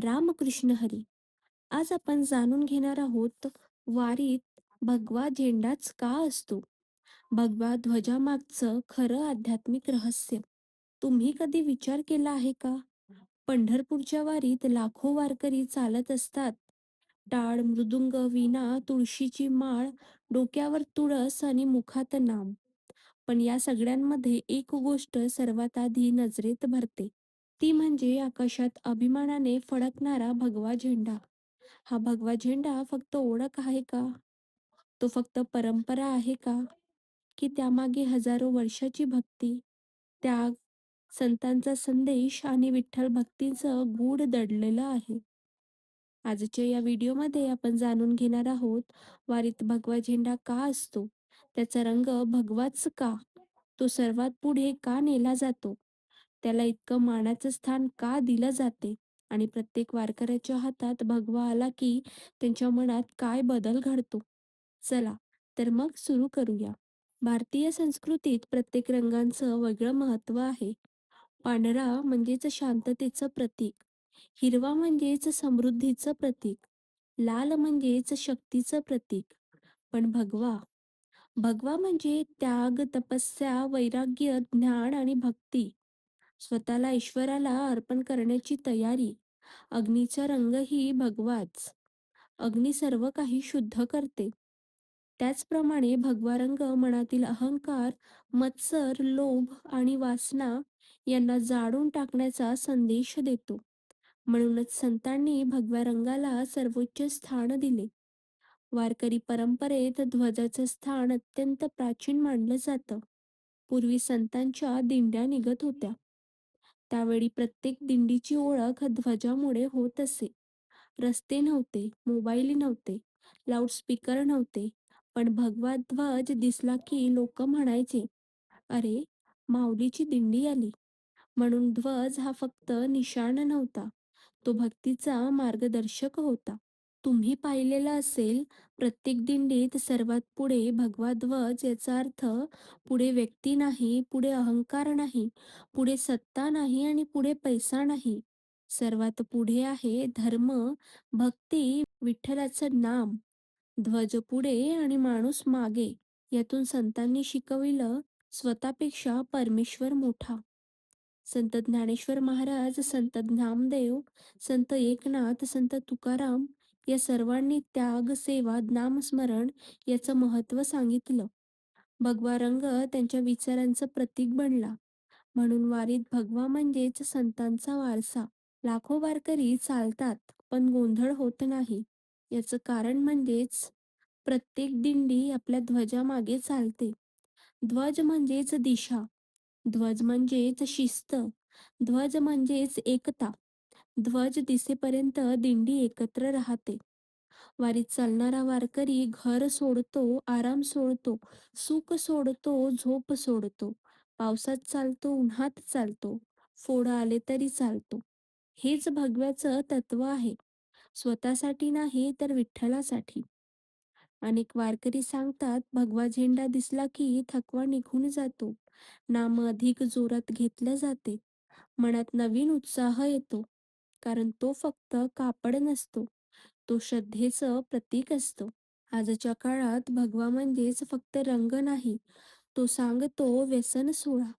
रामकृष्ण हरी. आज आपण जाणून घेणार आहोत वारीत भगवा झेंडाच का असतो? भगवा ध्वजामागचं खरं आध्यात्मिक रहस्य. तुम्ही कधी विचार केला आहे का? पंढरपूरच्या वारीत लाखो वारकरी चालत असतात. टाळ, मृदुंग, वीणा, तुळशीची माळ, डोक्यावर तुळस आणि मुखात नाम. पण या सगळ्यांमध्ये एक गोष्ट सर्वात आधी नजरेत भरते. ती म्हणजे आकाशात अभिमानाने फडकणारा भगवा झेंडा. हा भगवा झेंडा फक्त ओळख आहे का? तो फक्त परंपरा आहे का? की त्यामागे हजारो वर्षाची भक्ती, त्याग, संतांचा संदेश आणि विठ्ठल भक्तीचं गूढ दडलेलं आहे? आजच्या या व्हिडिओमध्ये आपण जाणून घेणार आहोत वारीत भगवा झेंडा का असतो? त्याचा रंग भगवाच का? तो सर्वात पुढे का नेला जातो? त्याला इतकं मानाचं स्थान का दिलं जाते? आणि प्रत्येक वारकऱ्याच्या हातात भगवा आला की त्यांच्या मनात काय बदल घडतो? चला, तर मग सुरू करूया. भारतीय संस्कृतीत प्रत्येक रंगांचं वेगळं महत्त्व आहे. पांढरा म्हणजेच शांततेचं प्रतीक, हिरवा म्हणजेच समृद्धीचं प्रतीक, लाल म्हणजेच शक्तीचं प्रतीक. पण भगवा, भगवा म्हणजे त्याग, तपस्या, वैराग्य, ज्ञान आणि भक्ती. स्वतःला ईश्वराला अर्पण करण्याची तयारी. अग्नीचा रंगही भगवाच. अग्नी सर्व काही शुद्ध करते. त्याचप्रमाणे भगवा रंग मनातील अहंकार, मत्सर, लोभ आणि वासना यांना जाळून टाकण्याचा संदेश देतो. म्हणूनच संतांनी भगव्या रंगाला सर्वोच्च स्थान दिले. वारकरी परंपरेत ध्वजाचं स्थान अत्यंत प्राचीन मानलं जातं. पूर्वी संतांच्या दिंड्या निघत होत्या. त्यावेळी प्रत्येक दिंडीची ओळख ध्वजामुळे होत असे. रस्ते नव्हते, मोबाईल नव्हते, लाऊडस्पीकर नव्हते. पण भगवा ध्वज दिसला की लोक म्हणायचे, "अरे, माऊलीची दिंडी आली." म्हणून ध्वज हा फक्त निशाण नव्हता, तो भक्तीचा मार्गदर्शक होता. तुम्ही पाहिलेलं असेल, प्रत्येक दिंडीत सर्वात पुढे भगवा ध्वज. याचा अर्थ पुढे व्यक्ती नाही, पुढे अहंकार नाही, पुढे सत्ता नाही आणि पुढे पैसा नाही. सर्वात पुढे आहे धर्म, भक्ती, विठ्ठलाचं नाम. ध्वज पुढे आणि माणूस मागे. यातून संतांनी शिकविलं, स्वतःपेक्षा परमेश्वर मोठा. संत ज्ञानेश्वर महाराज, संत नामदेव, संत एकनाथ, संत तुकाराम या सर्वांनी त्याग, सेवा, नामस्मरण याचं महत्त्व सांगितलं. भगवा रंग त्यांच्या विचारांचं प्रतीक बनला. म्हणून वारीत भगवा म्हणजेच संतांचा वारसा. लाखो वारकरी चालतात, पण गोंधळ होत नाही. याचं कारण म्हणजेच प्रत्येक दिंडी आपल्या ध्वजामागे चालते. ध्वज म्हणजेच दिशा, ध्वज म्हणजेच शिस्त, ध्वज म्हणजेच एकता. ध्वज दिसेपर्यंत दिंडी एकत्र राहते. वारीत चालणारा वारकरी घर सोडतो, आराम सोडतो, सुख सोडतो, झोप सोडतो. पावसात चालतो, उन्हात चालतो, फोड आले तरी चालतो. हेच भगव्याचं तत्व आहे. स्वतःसाठी नाही तर विठ्ठलासाठी. अनेक वारकरी सांगतात, भगवा झेंडा दिसला की थकवा निघून जातो, नाम अधिक जोरात घेतलं जाते, मनात नवीन उत्साह येतो. कारण तो फक्त कापड नसतो, तो श्रद्धेचं प्रतीक असतो. आजच्या काळात भगवा म्हणजेच फक्त रंग नाही, तो सांगतो व्यसन सोडा,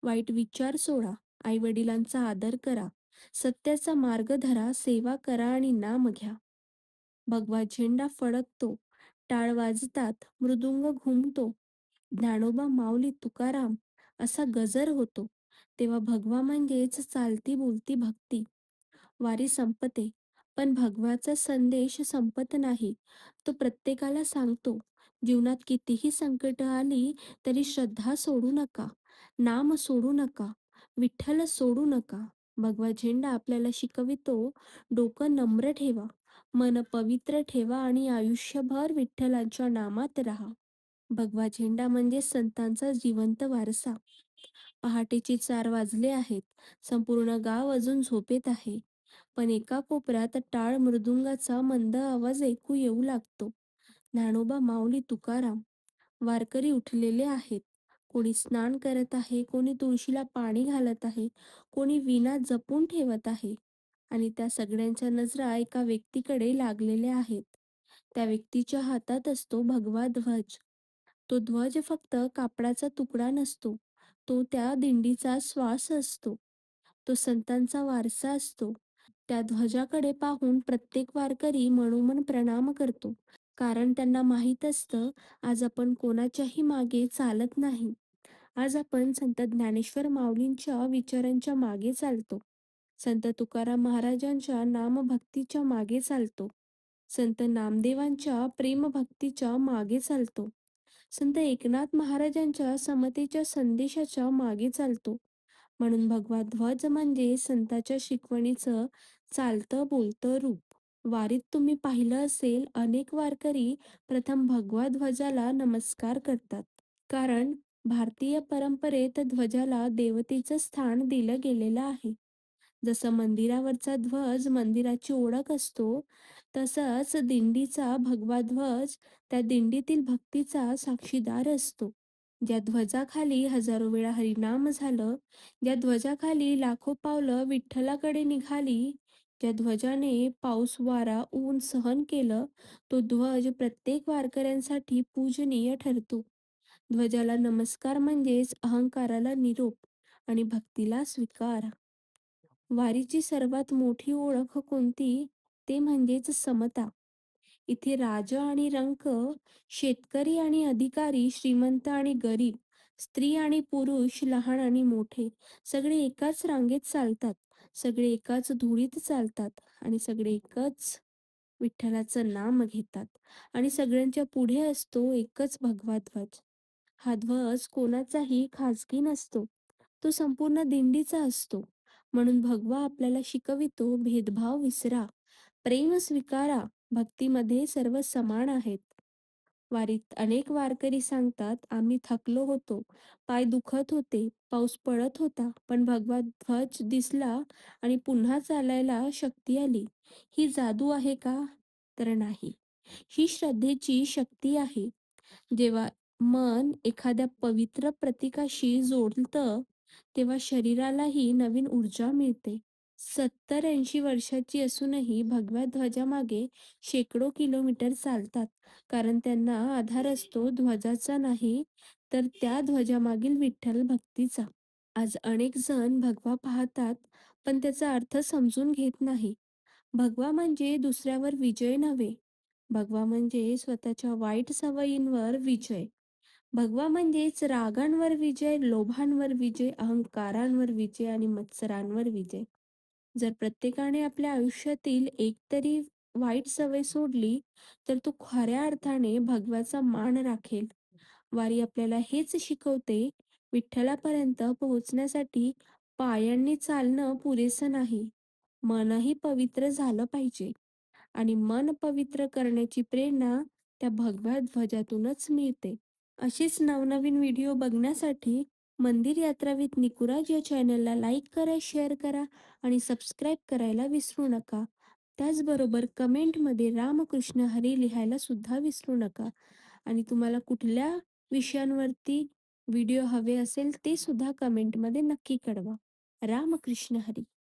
वाईट विचार सोडा, आई वडिलांचा आदर करा, सत्याचा मार्ग धरा, सेवा करा आणि नाम घ्या. भगवा झेंडा फडकतो, टाळ वाजतात, मृदुंग घुमतो, ज्ञानोबा, माऊली, तुकाराम असा गजर होतो. तेव्हा भगवा म्हणजेच चालती बोलती भक्ती. वारी संपते, पण भगवाचा संदेश संपत नाही. तो प्रत्येकाला सांगतो, जीवनात कितीही संकट आली तरी श्रद्धा सोडू नका, नाम सोडू नका, विठ्ठल सोडू नका. भगवा झेंडा आपल्याला शिकवितो, डोकं नम्र ठेवा, मन पवित्र ठेवा आणि आयुष्यभर विठ्ठलांच्या नामात राहा. भगवा झेंडा म्हणजे संतांचा जिवंत वारसा. पहाटेचे 4 वाजले आहेत. संपूर्ण गाव अजून झोपेत आहे. पण एका कोपऱ्यात टाळ मृदुंगाचा मंद आवाज ऐकू येऊ लागतो. ज्ञानोबा, माऊली, तुकाराम. वारकरी उठलेले आहेत. कोणी स्नान करत आहे, कोणी तुळशीला पाणी घालत आहे, कोणी वीणा जपून ठेवत आहे. आणि त्या सगळ्यांच्या नजरा एका व्यक्तीकडे लागलेल्या आहेत. त्या व्यक्तीच्या हातात असतो भगवा ध्वज. तो ध्वज फक्त कापडाचा तुकडा नसतो. तो त्या दिंडीचा श्वास असतो. तो संतांचा वारसा असतो. त्या ध्वजाकडे पाहून प्रत्येक वारकरी मनोमन प्रणाम करतो. कारण त्यांना माहीत असतं, आज आपण कोणाच्याही मागे चालत नाही. आज आपण संत ज्ञानेश्वर माऊलींच्या विचारांच्या मागे चालतो. संत तुकाराम महाराजांच्या नामभक्तीच्या मागे चालतो. संत नामदेवांच्या प्रेमभक्तीच्या मागे चालतो. संत एकनाथ महाराजांच्या समतेच्या संदेशाच्या मागे चालतो. म्हणून भगवा ध्वज म्हणजे संताच्या शिकवणीचं चालतं बोलतं रूप. वारीत तुम्ही पाहिलं असेल, अनेक वारकरी प्रथम भगवा ध्वजाला नमस्कार करतात. कारण भारतीय परंपरेत ध्वजाला देवतेचं स्थान दिलं गेलेलं आहे. जसं मंदिरावरचा ध्वज मंदिराची ओळख असतो, तसंच दिंडीचा भगवा ध्वज त्या दिंडीतील भक्तीचा साक्षीदार असतो. ज्या ध्वजाखाली हजारो वेळा हरिनाम झालं, ज्या ध्वजाखाली लाखो पावलं विठ्ठलाकडे निघाली, ज्या ध्वजाने पाऊस, वारा, ऊन सहन केलं, तो ध्वज प्रत्येक वारकऱ्यांसाठी पूजनीय ठरतो. ध्वजाला नमस्कार म्हणजेच अहंकाराला निरोप आणि भक्तीला स्वीकार. वारीची सर्वात मोठी ओळख कोणती? ते म्हणजेच समता. इथे राजा आणि रंक, शेतकरी आणि अधिकारी, श्रीमंत आणि गरीब, स्त्री आणि पुरुष, लहान आणि मोठे, सगळे एकाच रांगेत चालतात. सगळे एकाच धुळीत चालतात आणि सगळे एकच विठ्ठलाचं नाम घेतात. आणि सगळ्यांच्या पुढे असतो एकच भगवा ध्वज. हा ध्वज कोणाचाही खाजगी नसतो. तो संपूर्ण दिंडीचा असतो. म्हणून भगवा आपल्याला शिकवितो, भेदभाव विसरा, प्रेम स्वीकारा, भक्तीमध्ये सर्व समान आहेत. वारीत अनेक वारकरी सांगतात, आम्ही थकलो होतो, पाय दुखत होते, पाऊस पडत होता, पण भगवा ध्वज दिसला आणि पुन्हा चालायला शक्ती आली. ही जादू आहे का? तर नाही. ही श्रद्धेची शक्ती आहे. जेव्हा मन एखाद्या पवित्र प्रतीकाशी जोडतं, तेव्हा शरीरालाही नवीन ऊर्जा मिळते. 70-80 वर्षाची असूनही भगव्या ध्वजामागे शेकडो किलोमीटर चालतात. कारण त्यांना आधार असतो ध्वजाचा नाही, तर त्या ध्वजामागील विठ्ठल भक्तीचा. आज अनेक जण भगवा पाहतात, पण त्याचा अर्थ समजून घेत नाही. भगवा म्हणजे दुसऱ्यावर विजय नव्हे. भगवा म्हणजे स्वतःच्या वाईट सवयींवर विजय. भगवा म्हणजेच रागांवर विजय, लोभांवर विजय, अहंकारांवर विजय आणि मत्सरांवर विजय. जर प्रत्येकाने आपल्या आयुष्यातील एक तरी वाईट सवय सोडली, तर तो खऱ्या अर्थाने भगव्याचा मान राखेल. वारी आपल्याला हेच शिकवते, विठ्ठलापर्यंत पोहोचण्यासाठी पायांनी चालणं पुरेसं नाही, मनही पवित्र झालं पाहिजे. आणि मन पवित्र करण्याची प्रेरणा त्या भगव्या ध्वजातूनच मिळते. अशीच नवनवीन व्हिडिओ बघण्यासाठी मंदिर यात्रा विथ निकुराज या चॅनलला लाईक करा, शेअर करा आणि सबस्क्राईब करायला विसरू नका. त्याचबरोबर कमेंटमध्ये रामकृष्ण हरी लिहायला सुद्धा विसरू नका. आणि तुम्हाला कुठल्या विषयांवरती व्हिडिओ हवे असेल ते सुद्धा कमेंटमध्ये नक्की कळवा. रामकृष्ण हरी.